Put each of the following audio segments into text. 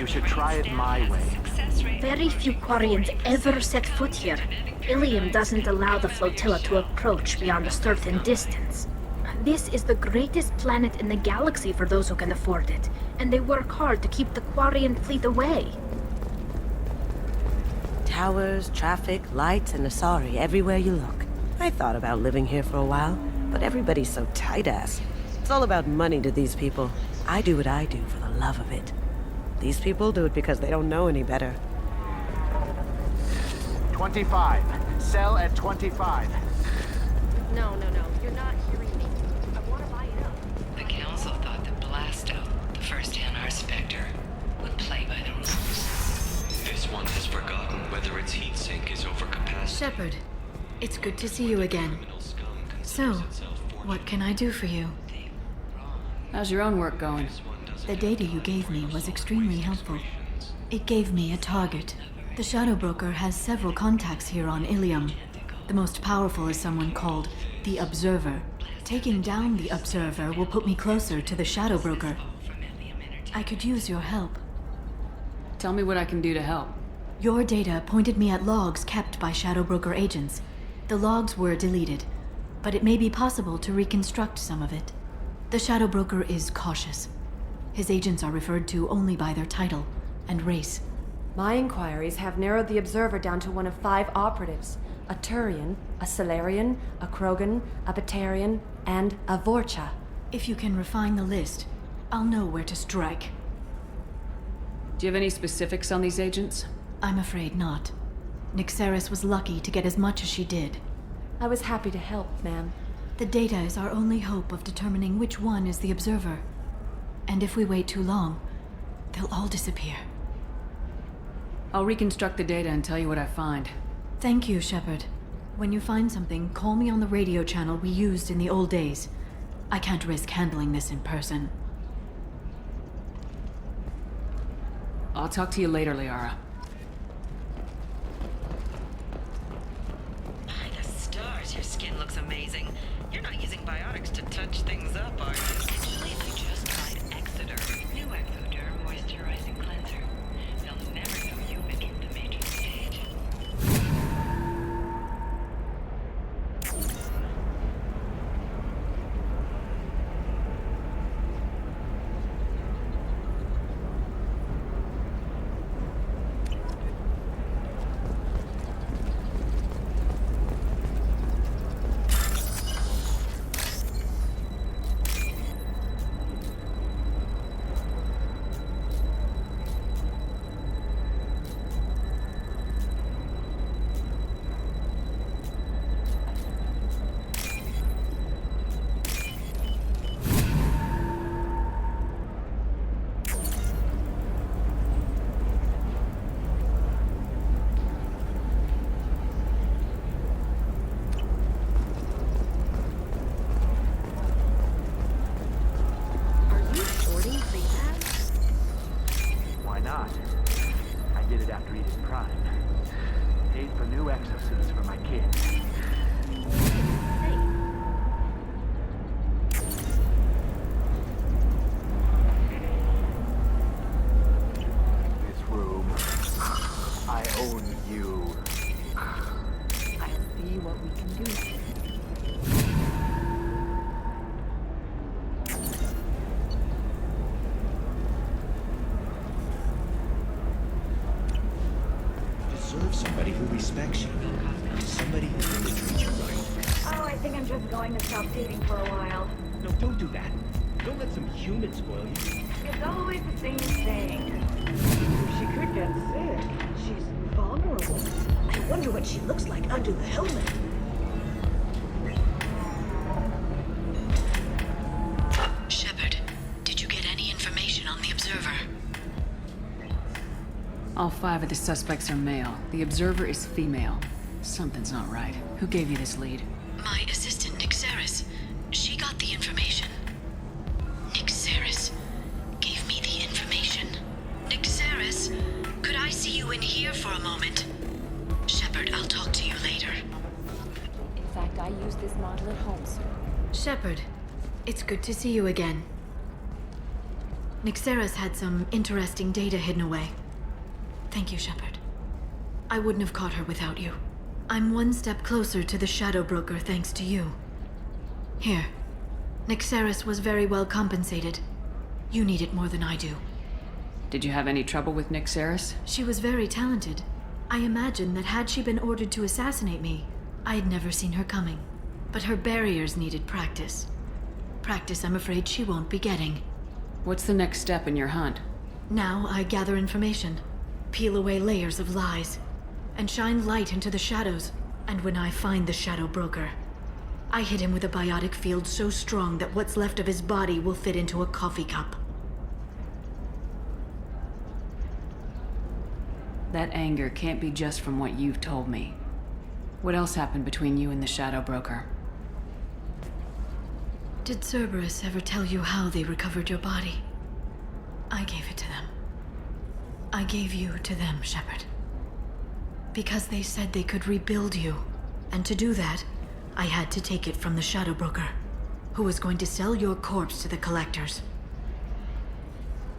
You should try it my way. Very few Quarians ever set foot here. Ilium doesn't allow the flotilla to approach beyond a certain distance. This is the greatest planet in the galaxy for those who can afford it, and they work hard to keep the Quarian fleet away. Towers, traffic, lights, and Asari everywhere you look. I thought about living here for a while, but everybody's so tight-ass. It's all about money to these people. I do what I do for the love of it. These people do it because they don't know any better. 25. Sell at 25. No, you're not hearing me. I want to buy it up. The Council thought that Blasto, the first Hanar Spectre, would play by the rules. This one has forgotten whether its heat sink is overcapacity. Shepard, it's good to see you again. So, what can I do for you? How's your own work going? The data you gave me was extremely helpful. It gave me a target. The Shadow Broker has several contacts here on Ilium. The most powerful is someone called the Observer. Taking down the Observer will put me closer to the Shadow Broker. I could use your help. Tell me what I can do to help. Your data pointed me at logs kept by Shadow Broker agents. The logs were deleted, but it may be possible to reconstruct some of it. The Shadow Broker is cautious. His agents are referred to only by their title and race. My inquiries have narrowed the Observer down to one of 5 operatives. A Turian, a Solarian, a Krogan, a Batarian, and a Vorcha. If you can refine the list, I'll know where to strike. Do you have any specifics on these agents? I'm afraid not. Nyxeris was lucky to get as much as she did. I was happy to help, ma'am. The data is our only hope of determining which one is the Observer. And if we wait too long, they'll all disappear. I'll reconstruct the data and tell you what I find. Thank you, Shepard. When you find something, call me on the radio channel we used in the old days. I can't risk handling this in person. I'll talk to you later, Liara. By the stars, your skin looks amazing. You're not using biotics to touch things up, are you? Actually, I just tried Exoderm. New Exoderm moisturizing cleanser. They'll never know you've entered the major stage. Somebody who respects you. Somebody who's going to treat you right. Oh, I think I'm just going to stop dating for a while. No, don't do that. Don't let some human spoil you. It's always the same thing. She could get sick. She's vulnerable. I wonder what she looks like under the helmet. Shepard, did you get any information on the Observer? All 5 of the suspects are male. The Observer is female. Something's not right. Who gave you this lead? My assistant, Nyxeris. She got the information. Nyxeris gave me the information. Nyxeris, could I see you in here for a moment? Shepard, I'll talk to you later. In fact, I use this model at home, sir. Shepard, it's good to see you again. Nyxeris had some interesting data hidden away. Thank you, Shepard. I wouldn't have caught her without you. I'm one step closer to the Shadow Broker thanks to you. Here. Nyxeris was very well compensated. You need it more than I do. Did you have any trouble with Nyxeris? She was very talented. I imagine that had she been ordered to assassinate me, I'd never seen her coming. But her barriers needed practice. Practice I'm afraid she won't be getting. What's the next step in your hunt? Now I gather information, peel away layers of lies, and shine light into the shadows. And when I find the Shadow Broker, I hit him with a biotic field so strong that what's left of his body will fit into a coffee cup. That anger can't be just from what you've told me. What else happened between you and the Shadow Broker? Did Cerberus ever tell you how they recovered your body? I gave it to them. I gave you to them, Shepard. Because they said they could rebuild you. And to do that, I had to take it from the Shadow Broker, who was going to sell your corpse to the collectors.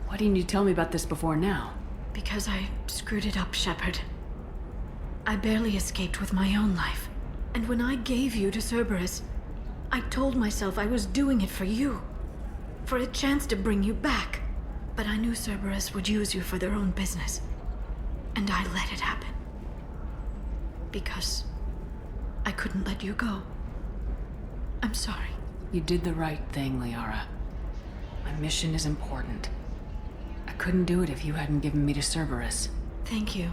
Why didn't you tell me about this before now? Because I screwed it up, Shepard. I barely escaped with my own life. And when I gave you to Cerberus, I told myself I was doing it for you. For a chance to bring you back. But I knew Cerberus would use you for their own business. And I let it happen. Because I couldn't let you go. I'm sorry. You did the right thing, Liara. My mission is important. I couldn't do it if you hadn't given me to Cerberus. Thank you.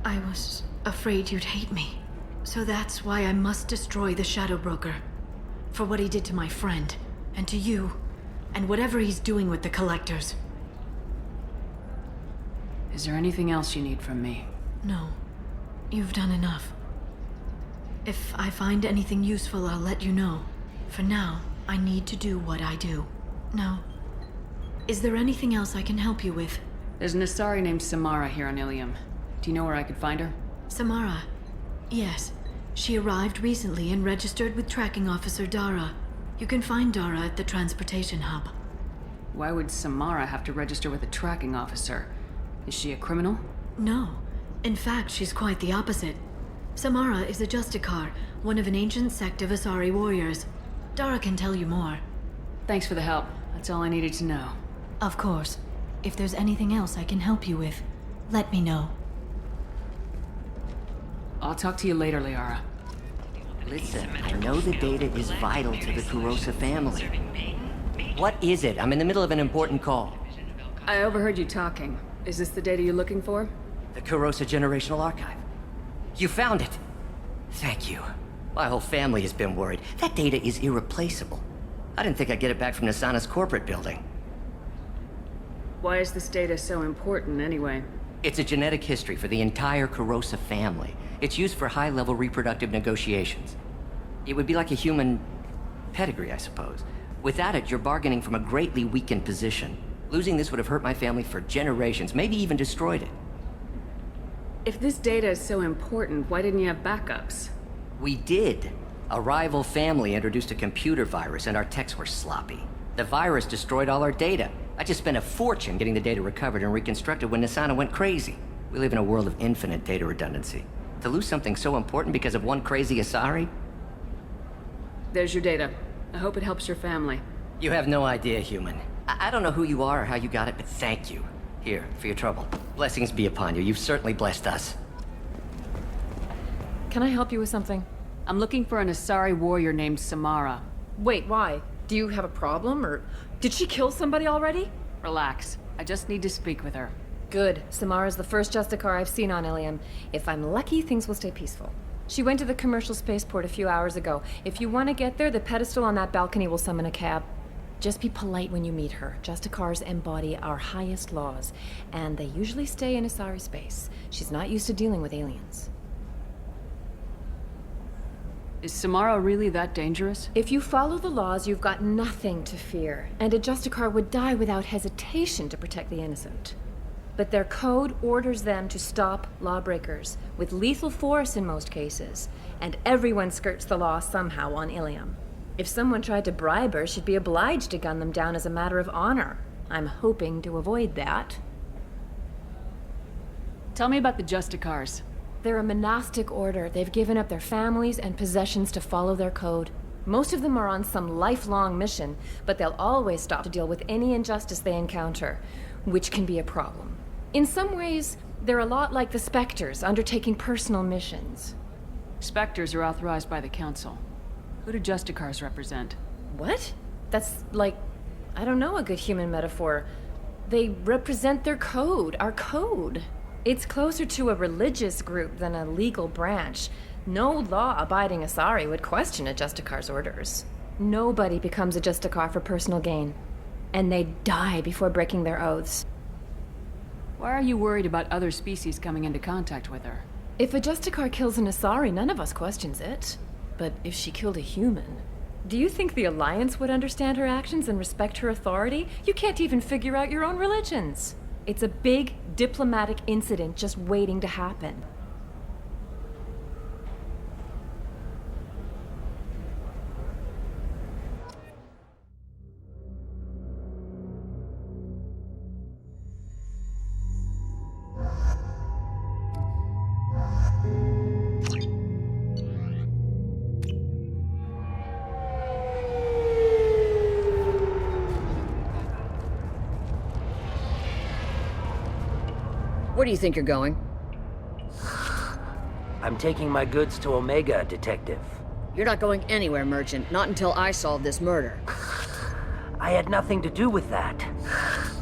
I was afraid you'd hate me. So that's why I must destroy the Shadow Broker. For what he did to my friend, and to you, and whatever he's doing with the collectors. Is there anything else you need from me? No. You've done enough. If I find anything useful, I'll let you know. For now, I need to do what I do. Now, is there anything else I can help you with? There's an Asari named Samara here on Ilium. Do you know where I could find her? Samara? Yes. She arrived recently and registered with Tracking Officer Dara. You can find Dara at the transportation hub. Why would Samara have to register with a tracking officer? Is she a criminal? No. In fact, she's quite the opposite. Samara is a justicar, one of an ancient sect of Asari warriors. Dara can tell you more. Thanks for the help. That's all I needed to know. Of course. If there's anything else I can help you with, let me know. I'll talk to you later, Liara. Listen, I know the data is vital to the Kurosa family. What is it? I'm in the middle of an important call. I overheard you talking. Is this the data you're looking for? The Kurosa Generational Archive. You found it! Thank you. My whole family has been worried. That data is irreplaceable. I didn't think I'd get it back from Nasana's corporate building. Why is this data so important, anyway? It's a genetic history for the entire Kurosa family. It's used for high-level reproductive negotiations. It would be like a human pedigree, I suppose. Without it, you're bargaining from a greatly weakened position. Losing this would have hurt my family for generations, maybe even destroyed it. If this data is so important, why didn't you have backups? We did. A rival family introduced a computer virus, and our techs were sloppy. The virus destroyed all our data. I just spent a fortune getting the data recovered and reconstructed when Nasana went crazy. We live in a world of infinite data redundancy. To lose something so important because of one crazy Asari? There's your data. I hope it helps your family. You have no idea, human. I don't know who you are or how you got it, but thank you. Here, for your trouble. Blessings be upon you. You've certainly blessed us. Can I help you with something? I'm looking for an Asari warrior named Samara. Wait, why? Do you have a problem, or did she kill somebody already? Relax. I just need to speak with her. Good. Samara's the first justicar I've seen on Ilium. If I'm lucky, things will stay peaceful. She went to the commercial spaceport a few hours ago. If you want to get there, the pedestal on that balcony will summon a cab. Just be polite when you meet her. Justicars embody our highest laws, and they usually stay in Asari space. She's not used to dealing with aliens. Is Samara really that dangerous? If you follow the laws, you've got nothing to fear, and a Justicar would die without hesitation to protect the innocent. But their code orders them to stop lawbreakers, with lethal force in most cases, and everyone skirts the law somehow on Ilium. If someone tried to bribe her, she'd be obliged to gun them down as a matter of honor. I'm hoping to avoid that. Tell me about the justicars. They're a monastic order. They've given up their families and possessions to follow their code. Most of them are on some lifelong mission, but they'll always stop to deal with any injustice they encounter, which can be a problem. In some ways, they're a lot like the Spectres, undertaking personal missions. Spectres are authorized by the Council. Who do justicars represent? What? That's like, I don't know, a good human metaphor. They represent their code, our code. It's closer to a religious group than a legal branch. No law-abiding Asari would question a justicar's orders. Nobody becomes a justicar for personal gain. And they die before breaking their oaths. Why are you worried about other species coming into contact with her? If a justicar kills an Asari, none of us questions it. But if she killed a human... Do you think the Alliance would understand her actions and respect her authority? You can't even figure out your own religions. It's a big diplomatic incident just waiting to happen. Where do you think you're going? I'm taking my goods to Omega, Detective. You're not going anywhere, Merchant. Not until I solve this murder. I had nothing to do with that.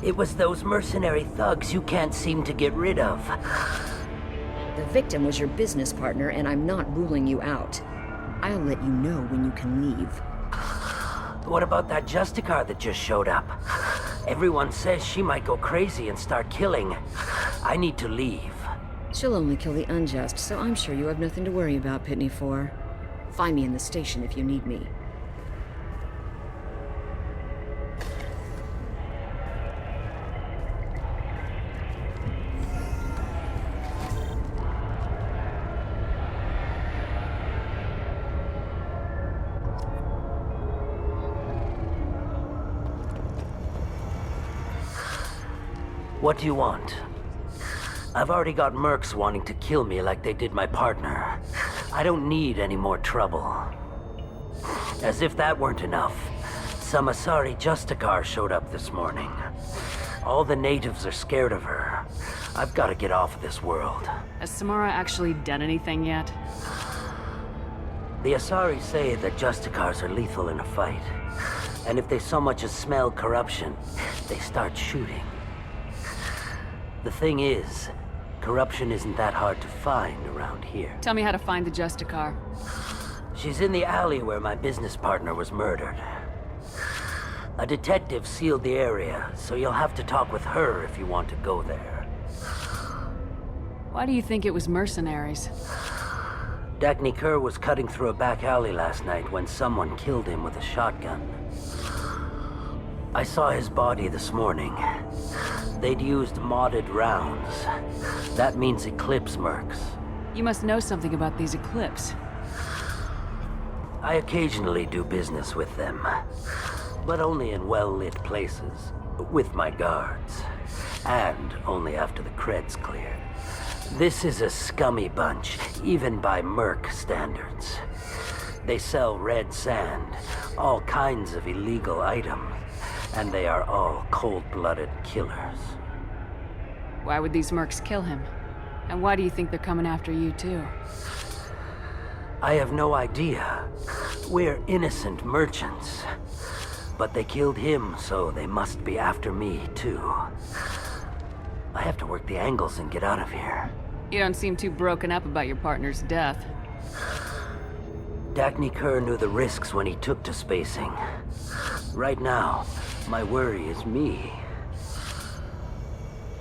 It was those mercenary thugs you can't seem to get rid of. The victim was your business partner, and I'm not ruling you out. I'll let you know when you can leave. What about that justicar that just showed up? Everyone says she might go crazy and start killing. I need to leave. She'll only kill the unjust, so I'm sure you have nothing to worry about, Pitney 4. Find me in the station if you need me. What do you want? I've already got mercs wanting to kill me like they did my partner. I don't need any more trouble. As if that weren't enough, some Asari justicar showed up this morning. All the natives are scared of her. I've got to get off of this world. Has Samara actually done anything yet? The Asari say that justicars are lethal in a fight. And if they so much as smell corruption, they start shooting. The thing is, corruption isn't that hard to find around here. Tell me how to find the justicar. She's in the alley where my business partner was murdered. A detective sealed the area, so you'll have to talk with her if you want to go there. Why do you think it was mercenaries? Dagny Kerr was cutting through a back alley last night when someone killed him with a shotgun. I saw his body this morning. They'd used modded rounds. That means Eclipse mercs. You must know something about these Eclipse. I occasionally do business with them, but only in well-lit places, with my guards, and only after the cred's clear. This is a scummy bunch, even by merc standards. They sell red sand, all kinds of illegal items, and they are all cold-blooded killers. Why would these mercs kill him? And why do you think they're coming after you, too? I have no idea. We're innocent merchants. But they killed him, so they must be after me, too. I have to work the angles and get out of here. You don't seem too broken up about your partner's death. Dagny Kerr knew the risks when he took to spacing. Right now, my worry is me.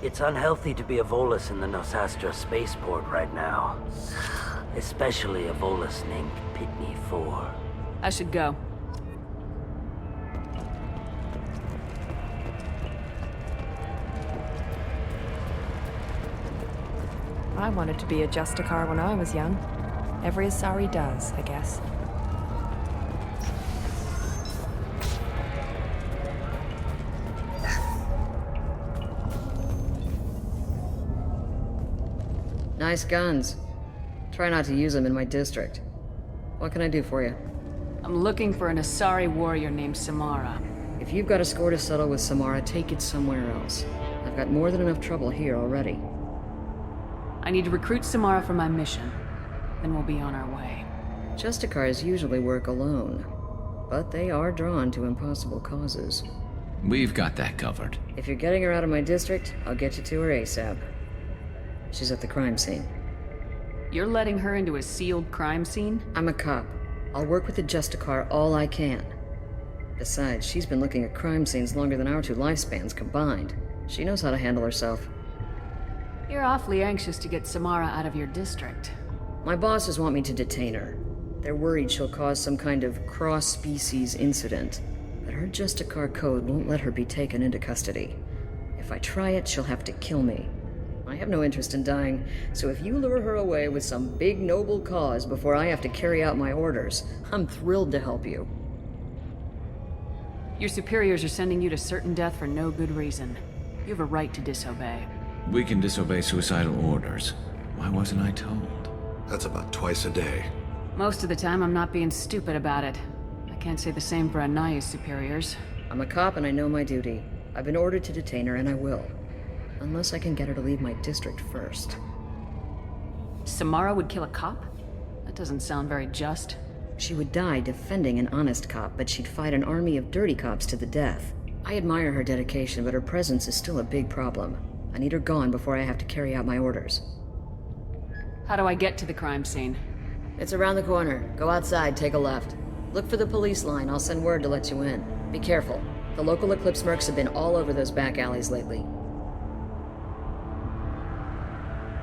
It's unhealthy to be a Volus in the Nosastra spaceport right now. Especially a Volus named Pitney 4. I should go. I wanted to be a justicar when I was young. Every Asari does, I guess. Nice guns. Try not to use them in my district. What can I do for you? I'm looking for an Asari warrior named Samara. If you've got a score to settle with Samara, take it somewhere else. I've got more than enough trouble here already. I need to recruit Samara for my mission. Then we'll be on our way. Justicars usually work alone, but they are drawn to impossible causes. We've got that covered. If you're getting her out of my district, I'll get you to her ASAP. She's at the crime scene. You're letting her into a sealed crime scene? I'm a cop. I'll work with the Justicar all I can. Besides, she's been looking at crime scenes longer than our two lifespans combined. She knows how to handle herself. You're awfully anxious to get Samara out of your district. My bosses want me to detain her. They're worried she'll cause some kind of cross-species incident. But her Justicar code won't let her be taken into custody. If I try it, she'll have to kill me. I have no interest in dying, so if you lure her away with some big noble cause before I have to carry out my orders, I'm thrilled to help you. Your superiors are sending you to certain death for no good reason. You have a right to disobey. We can disobey suicidal orders. Why wasn't I told? That's about twice a day. Most of the time, I'm not being stupid about it. I can't say the same for Anaya's superiors. I'm a cop and I know my duty. I've been ordered to detain her and I will. Unless I can get her to leave my district first. Samara would kill a cop? That doesn't sound very just. She would die defending an honest cop, but she'd fight an army of dirty cops to the death. I admire her dedication, but her presence is still a big problem. I need her gone before I have to carry out my orders. How do I get to the crime scene? It's around the corner. Go outside, take a left. Look for the police line. I'll send word to let you in. Be careful. The local Eclipse mercs have been all over those back alleys lately.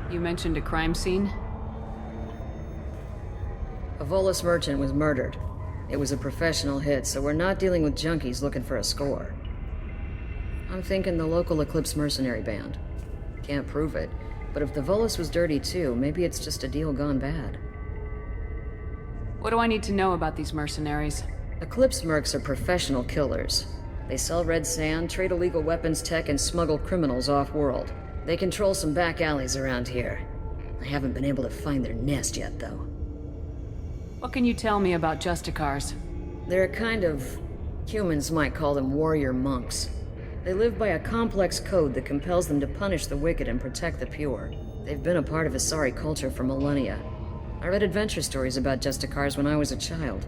You mentioned a crime scene? A Volus merchant was murdered. It was a professional hit, so we're not dealing with junkies looking for a score. I'm thinking the local Eclipse mercenary band. Can't prove it, but if the Volus was dirty too, maybe it's just a deal gone bad. What do I need to know about these mercenaries? Eclipse mercs are professional killers. They sell red sand, trade illegal weapons tech, and smuggle criminals off-world. They control some back alleys around here. I haven't been able to find their nest yet, though. What can you tell me about Justicars? They're a kind of... humans might call them warrior monks. They live by a complex code that compels them to punish the wicked and protect the pure. They've been a part of Asari culture for millennia. I read adventure stories about Justicars when I was a child.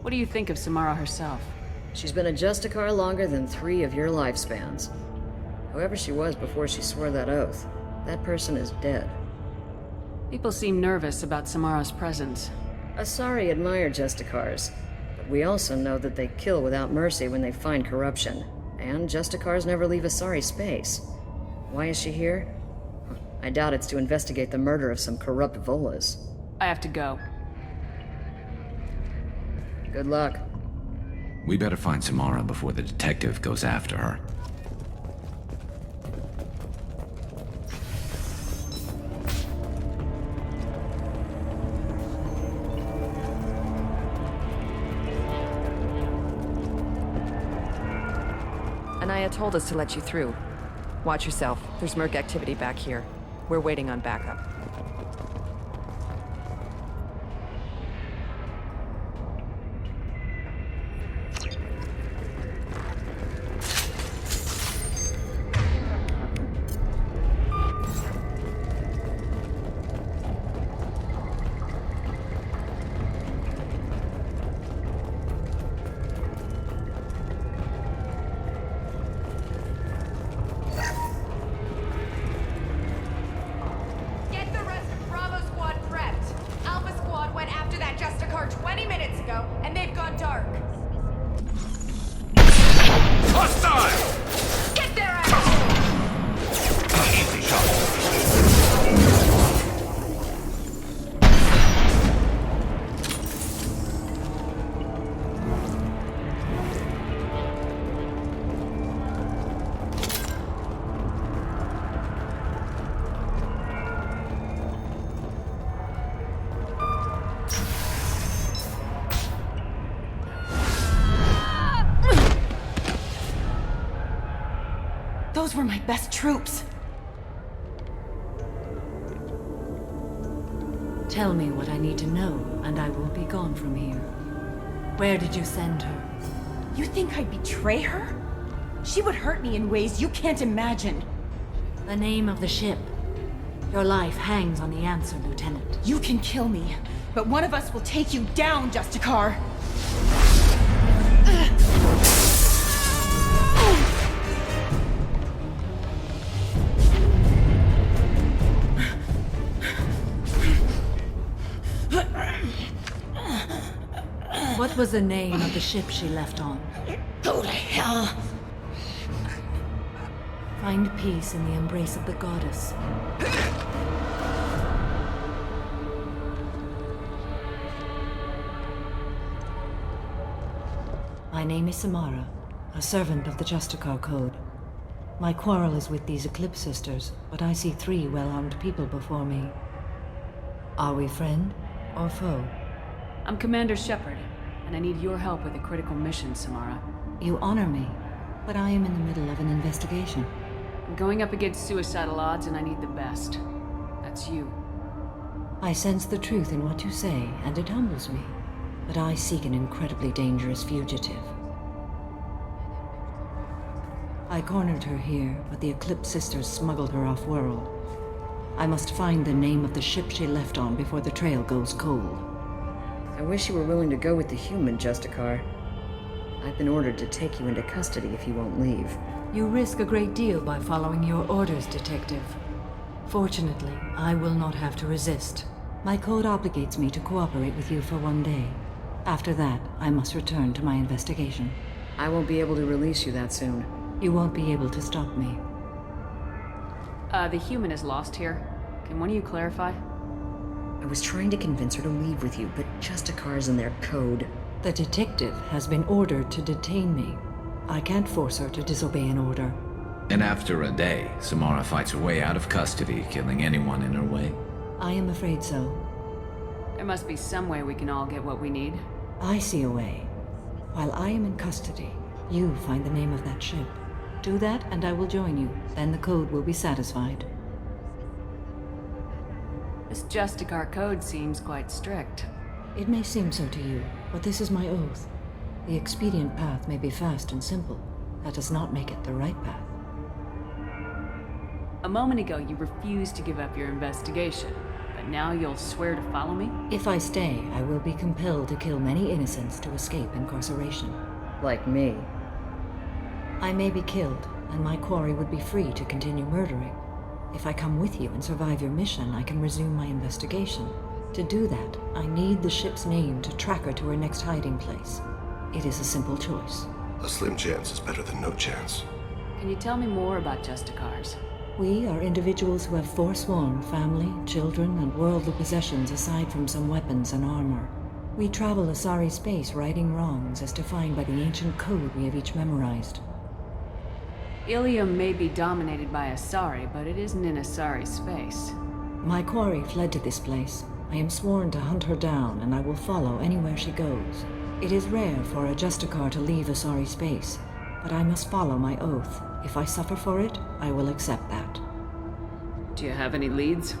What do you think of Samara herself? She's been a Justicar longer than 3 of your lifespans. Whoever she was before she swore that oath, that person is dead. People seem nervous about Samara's presence. Asari admire Justicars, but we also know that they kill without mercy when they find corruption. And Justicars never leave Asari space. Why is she here? I doubt it's to investigate the murder of some corrupt Volas. I have to go. Good luck. We better find Samara before the detective goes after her. Anaya told us to let you through. Watch yourself. There's merc activity back here. We're waiting on backup. Those were my best troops. Tell me what I need to know, and I will be gone from here. Where did you send her? You think I'd betray her? She would hurt me in ways you can't imagine. The name of the ship. Your life hangs on the answer, Lieutenant. You can kill me, but one of us will take you down, Justicar. What was the name of the ship she left on? Go to hell. Find peace in the embrace of the goddess. My name is Samara, a servant of the Justicar Code. My quarrel is with these Eclipse Sisters, but I see 3 well-armed people before me. Are we friend or foe? I'm Commander Shepard, and I need your help with a critical mission, Samara. You honor me, but I am in the middle of an investigation. I'm going up against suicidal odds, and I need the best. That's you. I sense the truth in what you say, and it humbles me. But I seek an incredibly dangerous fugitive. I cornered her here, but the Eclipse Sisters smuggled her off-world. I must find the name of the ship she left on before the trail goes cold. I wish you were willing to go with the human, Justicar. I've been ordered to take you into custody if you won't leave. You risk a great deal by following your orders, Detective. Fortunately, I will not have to resist. My code obligates me to cooperate with you for 1 day. After that, I must return to my investigation. I won't be able to release you that soon. You won't be able to stop me. The human is lost here. Can one of you clarify? I was trying to convince her to leave with you, but Justicar's in their code. The detective has been ordered to detain me. I can't force her to disobey an order. And after a day, Samara fights her way out of custody, killing anyone in her way? I am afraid so. There must be some way we can all get what we need. I see a way. While I am in custody, you find the name of that ship. Do that, and I will join you. Then the code will be satisfied. This Justicar code seems quite strict. It may seem so to you, but this is my oath. The expedient path may be fast and simple. That does not make it the right path. A moment ago, you refused to give up your investigation, but now you'll swear to follow me? If I stay, I will be compelled to kill many innocents to escape incarceration. Like me. I may be killed, and my quarry would be free to continue murdering. If I come with you and survive your mission, I can resume my investigation. To do that, I need the ship's name to track her to her next hiding place. It is a simple choice. A slim chance is better than no chance. Can you tell me more about Justicars? We are individuals who have forsworn family, children, and worldly possessions aside from some weapons and armor. We travel Asari space righting wrongs as defined by the ancient code we have each memorized. Ilium may be dominated by Asari, but it isn't in Asari space. My quarry fled to this place. I am sworn to hunt her down, and I will follow anywhere she goes. It is rare for a Justicar to leave Asari space, but I must follow my oath. If I suffer for it, I will accept that. Do you have any leads?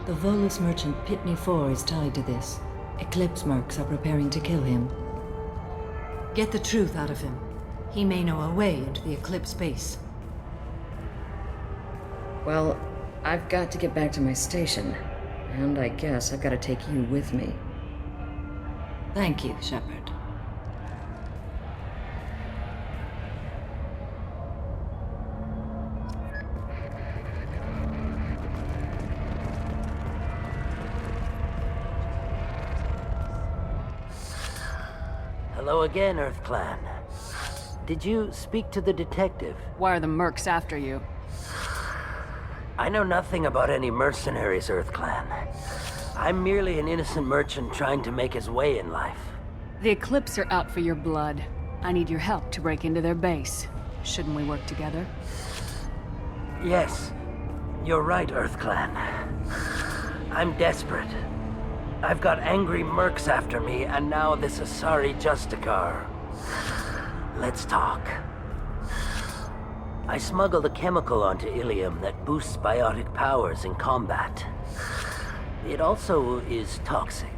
The Volus merchant Pitney IV is tied to this. Eclipse mercs are preparing to kill him. Get the truth out of him. He may know a way into the Eclipse base. Well, I've got to get back to my station. And I guess I've got to take you with me. Thank you, Shepard. Hello again, Earth Clan. Did you speak to the detective? Why are the mercs after you? I know nothing about any mercenaries, Earth Clan. I'm merely an innocent merchant trying to make his way in life. The Eclipse are out for your blood. I need your help to break into their base. Shouldn't we work together? Yes, you're right, Earth Clan. I'm desperate. I've got angry mercs after me, and now this Asari Justicar. Let's talk. I smuggled a chemical onto Ilium that boosts biotic powers in combat. it also is toxic.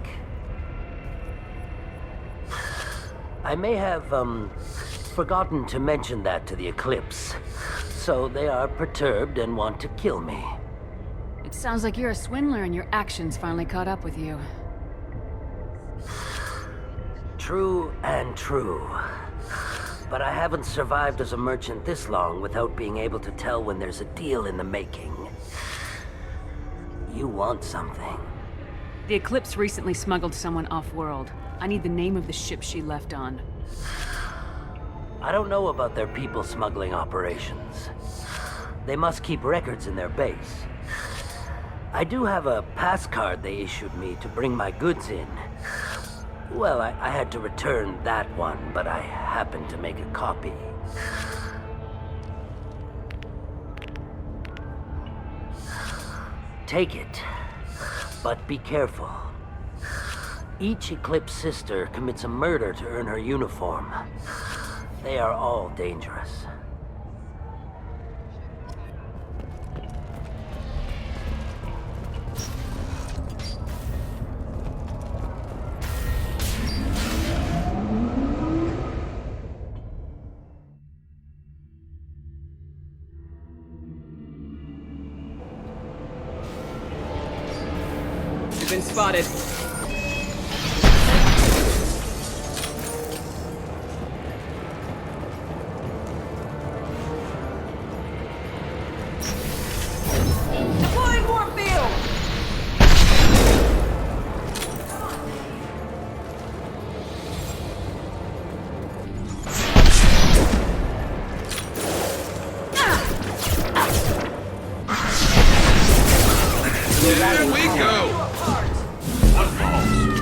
I may have, forgotten to mention that to the Eclipse. So they are perturbed and want to kill me. It sounds like you're a swindler and your actions finally caught up with you. True and true. But I haven't survived as a merchant this long without being able to tell when there's a deal in the making. You want something. The Eclipse recently smuggled someone off-world. I need the name of the ship she left on. I don't know about their people smuggling operations. They must keep records in their base. I do have a pass card they issued me to bring my goods in. Well, I had to return that one, but I happened to make a copy. Take it, but be careful. Each Eclipse sister commits a murder to earn her uniform. They are all dangerous. You've been spotted. Deploying Warfield! There we go! What balls?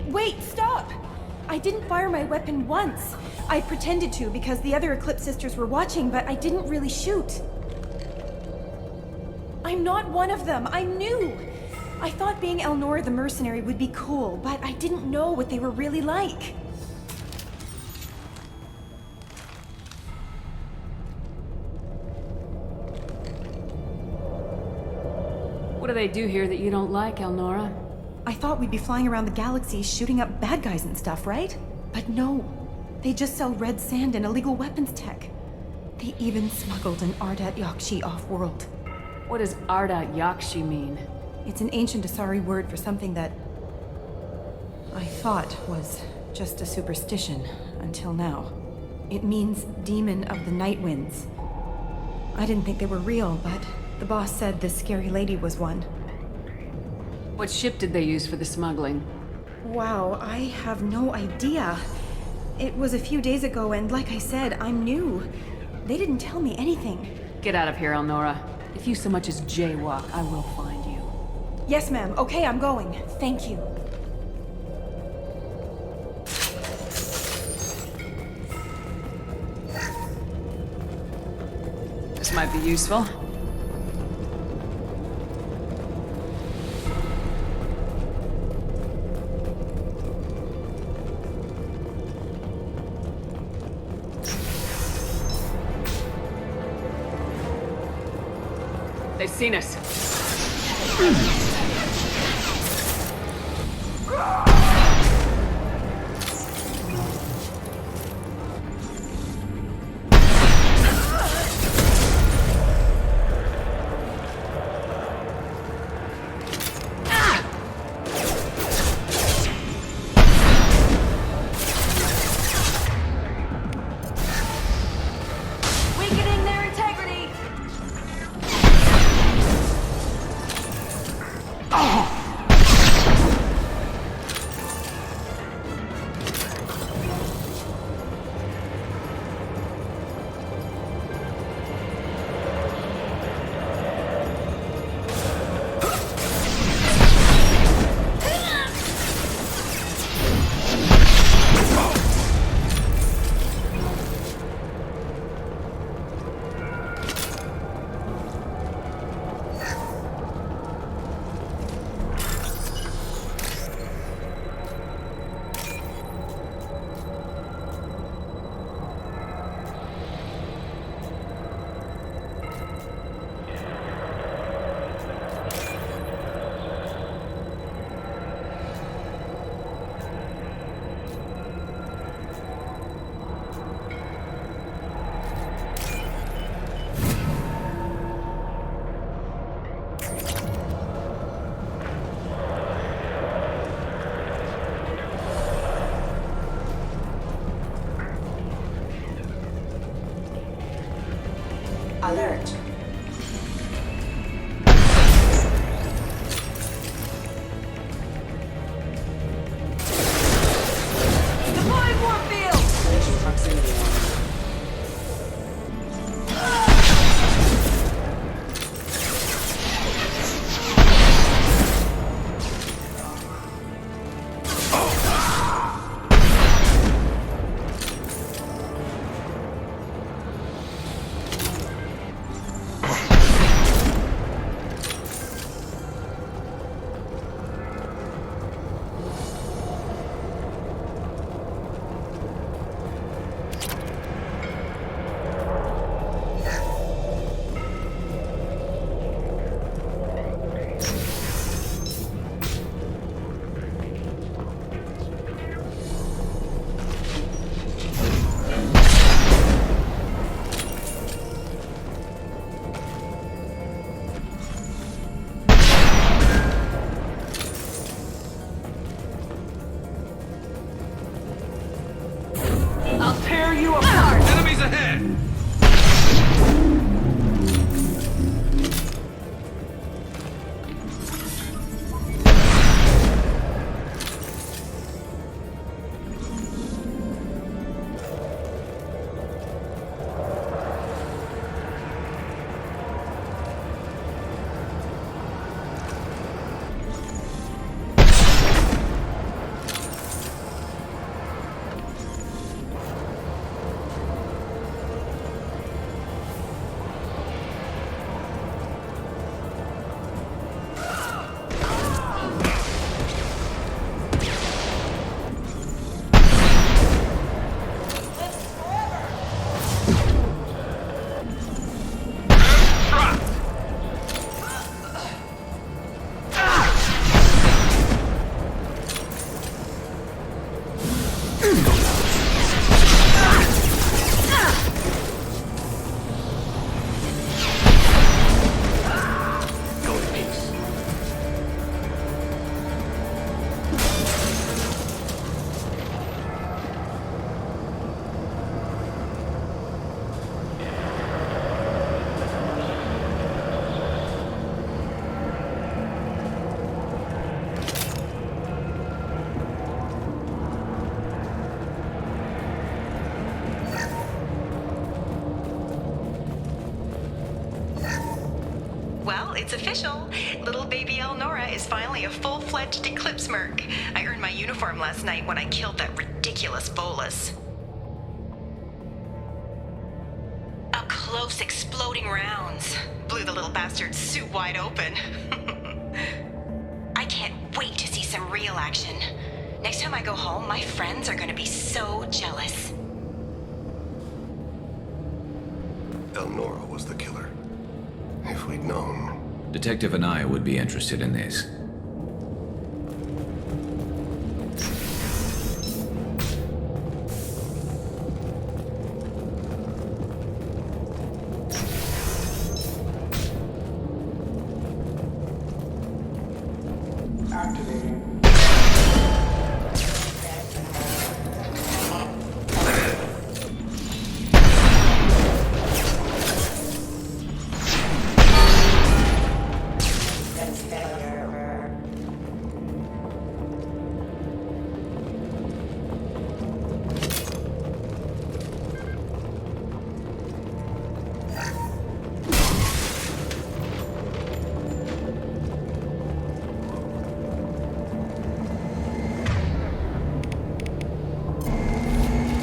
Wait, stop! I didn't fire my weapon once. I pretended to because the other Eclipse sisters were watching, but I didn't really shoot. I'm not one of them. I'm new. I thought being Elnora the mercenary would be cool, but I didn't know what they were really like. What do they do here that you don't like, Elnora? I thought we'd be flying around the galaxy shooting up bad guys and stuff, right? But no. They just sell red sand and illegal weapons tech. They even smuggled an Ardat Yakshi off-world. What does Ardat Yakshi mean? It's an ancient Asari word for something that I thought was just a superstition until now. It means demon of the night winds. I didn't think they were real, but the boss said this scary lady was one. What ship did they use for the smuggling? Wow, I have no idea. It was a few days ago, and like I said, I'm new. They didn't tell me anything. Get out of here, Elnora. If you so much as jaywalk, I will find you. Yes, ma'am. Okay, I'm going. Thank you. This might be useful. seen us. Weakening their integrity! Alert. Deploying warfield! Mission proximity warning. I'll tear you apart! Enemies ahead! Well, it's official. Little baby Elnora is finally a full-fledged Eclipse merc. I earned my uniform last night when I killed that ridiculous bolus. Up close, exploding rounds. Blew the little bastard's suit wide open. I can't wait to see some real action. Next time I go home, my friends are gonna be so jealous. Elnora was the killer. If we'd known. Detective and I would be interested in this.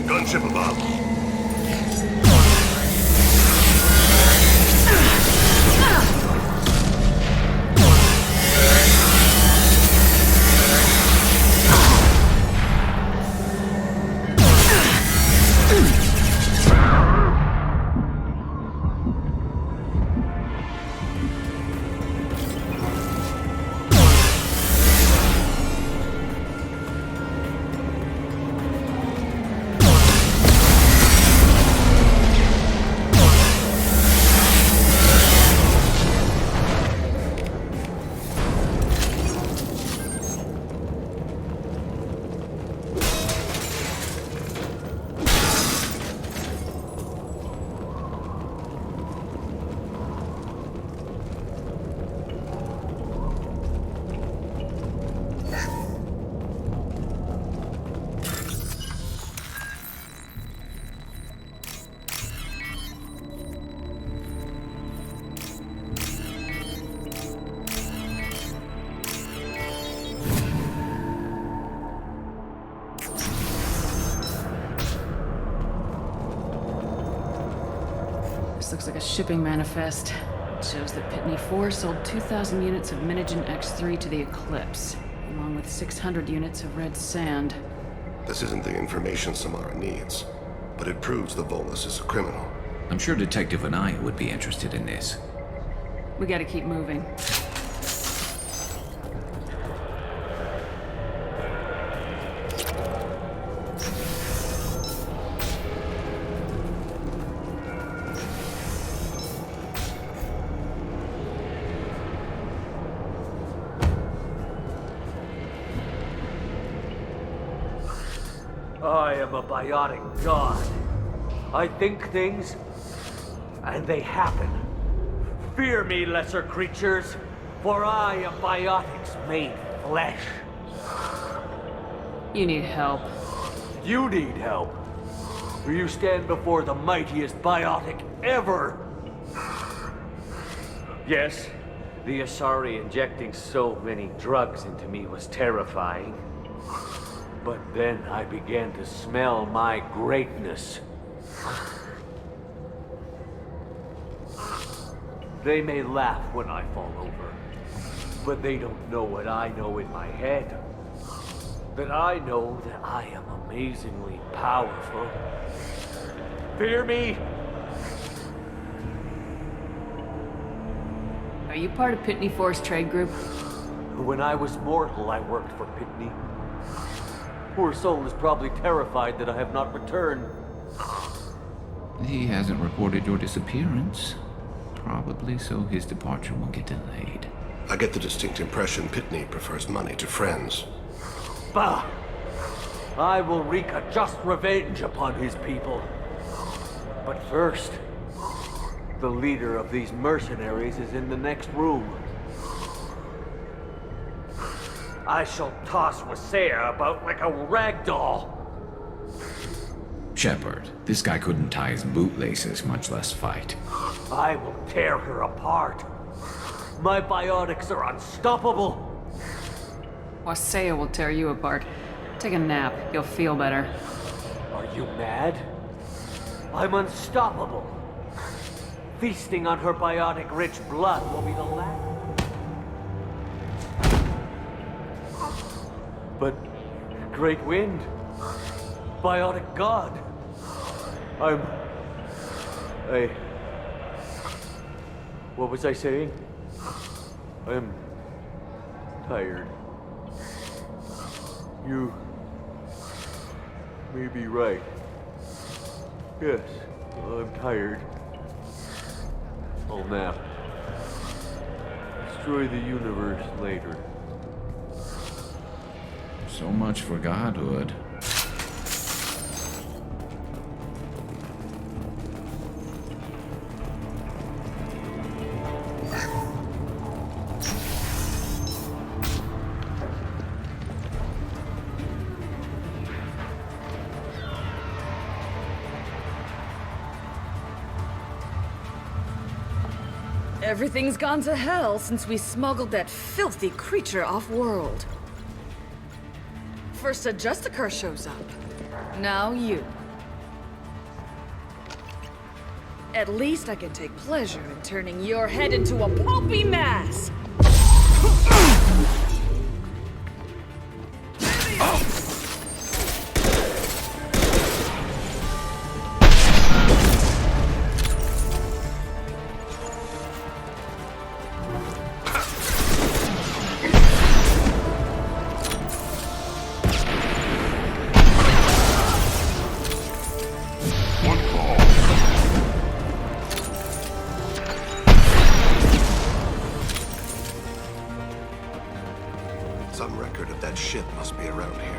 Gunship above. This looks like a shipping manifest. It shows that Pitney 4 sold 2,000 units of Minigen X3 to the Eclipse, along with 600 units of red sand. This isn't the information Samara needs, but it proves the Volus is a criminal. I'm sure Detective and I would be interested in this. We gotta keep moving. I am a biotic god. I think things, and they happen. Fear me, lesser creatures, for I am biotics made flesh. You need help. You need help. For you stand before the mightiest biotic ever. Yes, the Asari injecting so many drugs into me was terrifying. But then I began to smell my greatness. They may laugh when I fall over, but they don't know what I know in my head. That I know that I am amazingly powerful. Fear me? Are you part of Pitney 4's trade group? When I was mortal, I worked for Pitney. Poor soul is probably terrified that I have not returned. He hasn't reported your disappearance. Probably so his departure won't get delayed. I get the distinct impression Pitney prefers money to friends. Bah! I will wreak a just revenge upon his people. But first, the leader of these mercenaries is in the next room. I shall toss Wasea about like a rag doll. Shepard, this guy couldn't tie his bootlaces, much less fight. I will tear her apart. My biotics are unstoppable. Wasea will tear you apart. Take a nap. You'll feel better. Are you mad? I'm unstoppable. Feasting on her biotic-rich blood will be the last. But Great Wind, biotic god. What was I saying? I'm tired. You may be right. Yes, I'm tired. I'll nap. Destroy the universe later. So much for godhood. Everything's gone to hell since we smuggled that filthy creature off-world. First a justicar shows up. Now you. At least I can take pleasure in turning your head into a pulpy mass! Some record of that ship must be around here.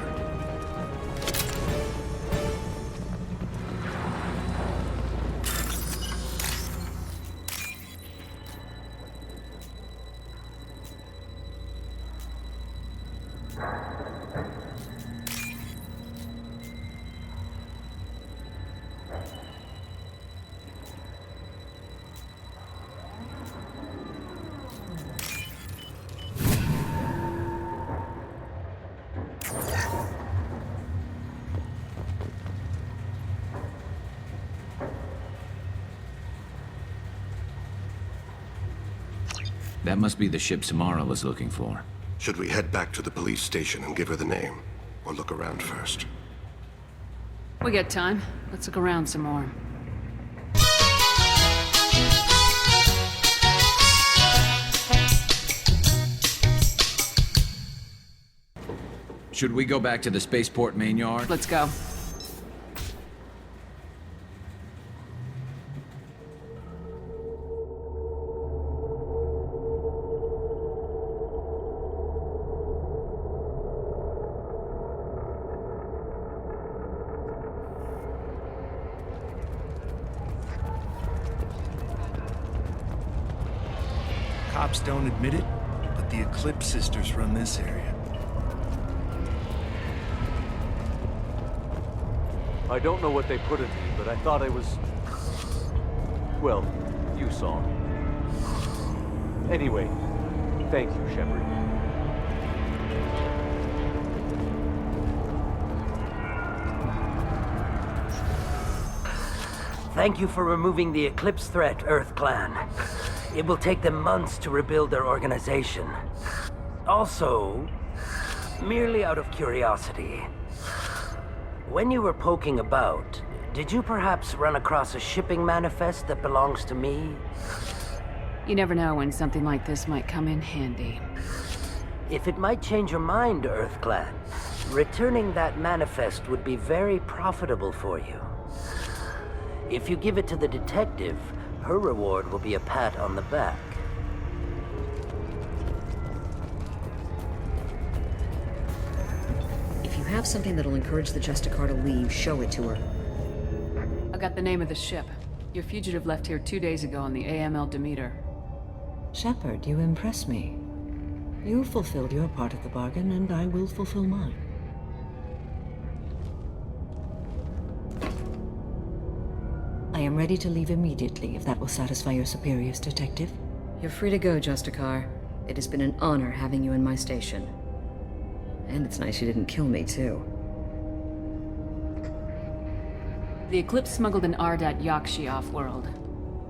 That must be the ship Samara was looking for. Should we head back to the police station and give her the name? Or look around first? We got time. Let's look around some more. Should we go back to the spaceport main yard? Let's go. Cops don't admit it, but the Eclipse sisters run this area. I don't know what they put in me, but I thought I was... well, you saw. Anyway, thank you, Shepard. Thank you for removing the Eclipse threat, Earth Clan. It will take them months to rebuild their organization. Also, merely out of curiosity, when you were poking about, did you perhaps run across a shipping manifest that belongs to me? You never know when something like this might come in handy. If it might change your mind, Earth Clan, returning that manifest would be very profitable for you. If you give it to the detective, her reward will be a pat on the back. If you have something that'll encourage the justicar to leave, show it to her. I got the name of the ship. Your fugitive left here 2 days ago on the AML Demeter. Shepard, you impress me. You fulfilled your part of the bargain, and I will fulfill mine. I am ready to leave immediately, if that will satisfy your superiors, Detective. You're free to go, Justicar. It has been an honor having you in my station. And it's nice you didn't kill me, too. The Eclipse smuggled an Ardat Yakshi off-world.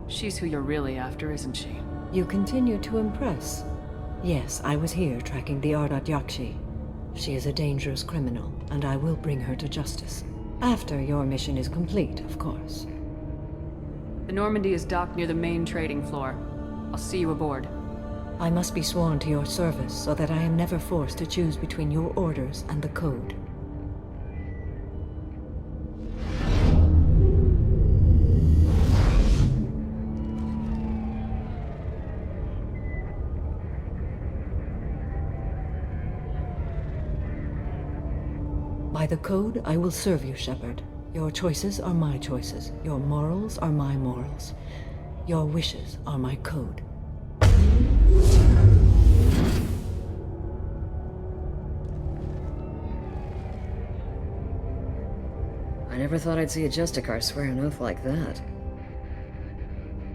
She's who you're really after, isn't she? You continue to impress. Yes, I was here tracking the Ardat Yakshi. She is a dangerous criminal, and I will bring her to justice. After your mission is complete, of course. The Normandy is docked near the main trading floor. I'll see you aboard. I must be sworn to your service so that I am never forced to choose between your orders and the Code. By the Code, I will serve you, Shepard. Your choices are my choices. Your morals are my morals. Your wishes are my code. I never thought I'd see a justicar swear an oath like that.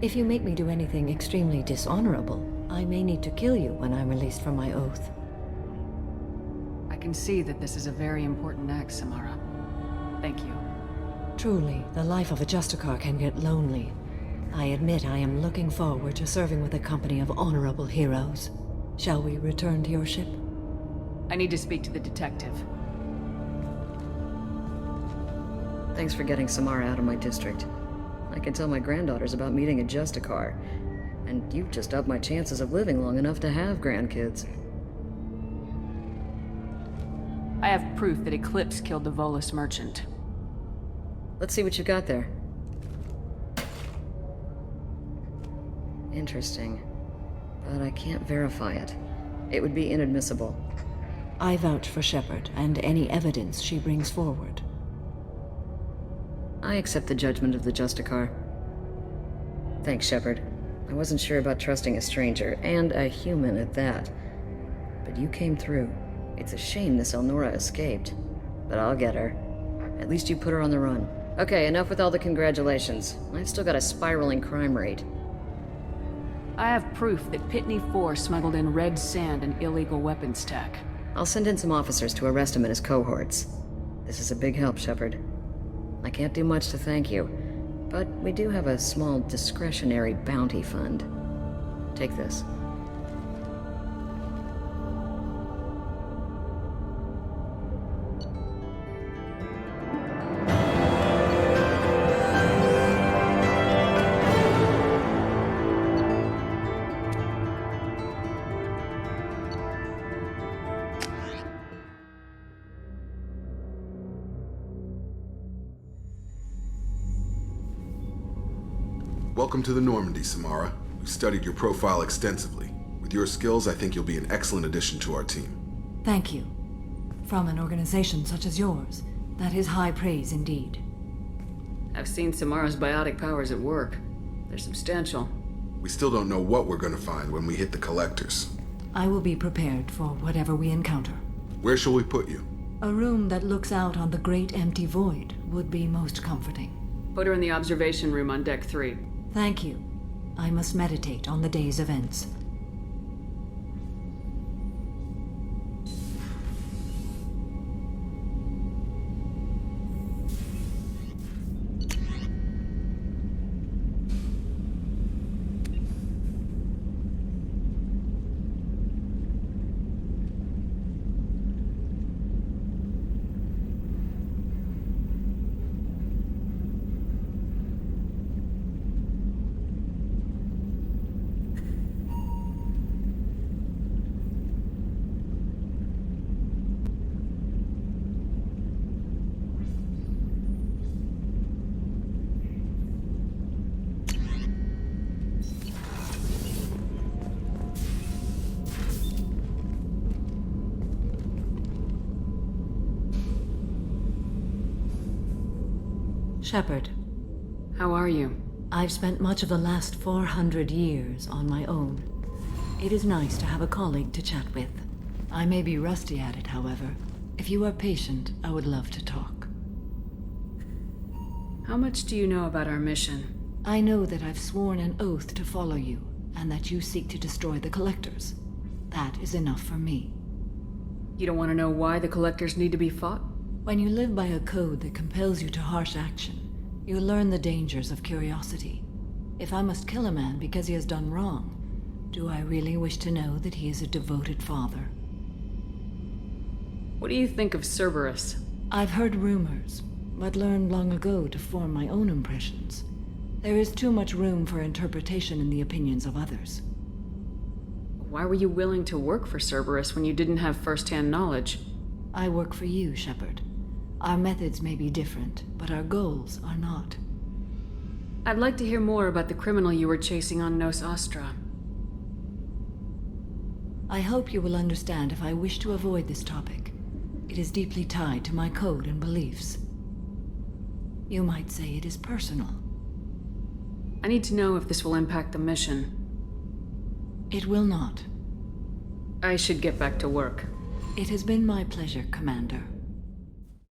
If you make me do anything extremely dishonorable, I may need to kill you when I'm released from my oath. I can see that this is a very important act, Samara. Thank you. Truly, the life of a justicar can get lonely. I admit I am looking forward to serving with a company of honorable heroes. Shall we return to your ship? I need to speak to the detective. Thanks for getting Samara out of my district. I can tell my granddaughters about meeting a justicar. And you've just upped my chances of living long enough to have grandkids. I have proof that Eclipse killed the Volus merchant. Let's see what you got there. Interesting. But I can't verify it. It would be inadmissible. I vouch for Shepard and any evidence she brings forward. I accept the judgment of the justicar. Thanks, Shepard. I wasn't sure about trusting a stranger, and a human at that. But you came through. It's a shame this Elnora escaped. But I'll get her. At least you put her on the run. Okay, enough with all the congratulations. I've still got a spiraling crime rate. I have proof that Pitney 4 smuggled in red sand and illegal weapons tech. I'll send in some officers to arrest him and his cohorts. This is a big help, Shepard. I can't do much to thank you, but we do have a small discretionary bounty fund. Take this. Welcome to the Normandy, Samara. We've studied your profile extensively. With your skills, I think you'll be an excellent addition to our team. Thank you. From an organization such as yours, that is high praise indeed. I've seen Samara's biotic powers at work. They're substantial. We still don't know what we're going to find when we hit the collectors. I will be prepared for whatever we encounter. Where shall we put you? A room that looks out on the great empty void would be most comforting. Put her in the observation room on deck 3. Thank you. I must meditate on the day's events. Shepard. How are you? I've spent much of the last 400 years on my own. It is nice to have a colleague to chat with. I may be rusty at it, however. If you are patient, I would love to talk. How much do you know about our mission? I know that I've sworn an oath to follow you, and that you seek to destroy the Collectors. That is enough for me. You don't want to know why the Collectors need to be fought? When you live by a code that compels you to harsh action, you learn the dangers of curiosity. If I must kill a man because he has done wrong, do I really wish to know that he is a devoted father? What do you think of Cerberus? I've heard rumors, but learned long ago to form my own impressions. There is too much room for interpretation in the opinions of others. Why were you willing to work for Cerberus when you didn't have first-hand knowledge? I work for you, Shepard. Our methods may be different, but our goals are not. I'd like to hear more about the criminal you were chasing on Nos Astra. I hope you will understand if I wish to avoid this topic. It is deeply tied to my code and beliefs. You might say it is personal. I need to know if this will impact the mission. It will not. I should get back to work. It has been my pleasure, Commander.